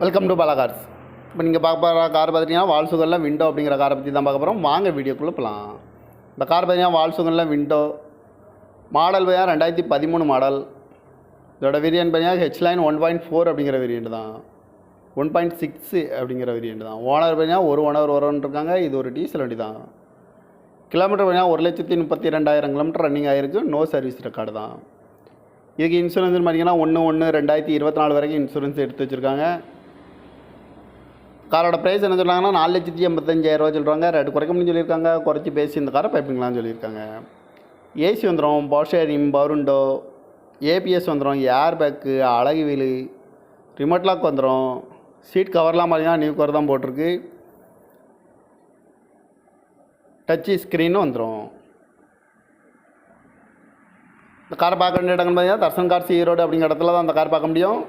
Welcome to Bala cars. இப்போ நீங்கள் பார்க்க போகிற கார் பார்த்தீங்கன்னா வால்சுகரில் விண்டோ அப்படிங்கிற காரை பற்றி தான் பார்க்க போகிறோம். வாங்க வீடியோக்குள்ளே போகலாம். இந்த கார் பார்த்தீங்கன்னா வால்சுகரில் விண்டோ மாடல் பார்த்தீங்கன்னா 2013 மாடல். இதோட வேரியன்ட் பார்த்தீங்கன்னா ஹெச்லைன் 1.4 அப்படிங்கிற வேரியன்ட் தான். 1.6 அப்படிங்கிற வேரியன்ட் தான். ஓனர் பார்த்தீங்கன்னா ஒரு ஓனர் இருக்காங்க. இது ஒரு டீசல் வண்டி தான். கிலோமீட்டர் பார்த்தீங்கன்னா 1,32,000 கிலோமீட்டர் ரன்னிங் ஆகிருக்கு. நோ சர்வீஸ் ரெக்கார்டு தான். இதுக்கு இன்சூரன்ஸ்னு பார்த்தீங்கன்னா 1/1/2024 வரைக்கும் இன்சூரன்ஸ் எடுத்து வச்சுருக்காங்க. காரோட ப்ரைஸ் என்ன சொல்கிறாங்கன்னா 4,85,000 சொல்கிறாங்க. ரேட்டு குறைக்க முடியும்னு சொல்லியிருக்காங்க. குறைச்சி பேசி இந்த காரை பைப்பிங்களான்னு சொல்லியிருக்காங்க. ஏசி வந்துடும், power sharing, power window, ABS வந்துடும், ஏர் பேக்கு, அழகு வீலு, ரிமோட் லாக் வந்துடும். சீட் கவர்லாம் பார்த்தீங்கன்னா நியூ கவர் தான் போட்டிருக்கு. டச்சு ஸ்க்ரீனும் வந்துடும். இந்த காரை பார்க்க வேண்டிய இடங்கள் பார்த்தீங்கன்னா தர்சன் கார்ஸ் ஈரோடு அப்படிங்கிற இடத்துல தான் அந்த கார் பார்க்க முடியும்.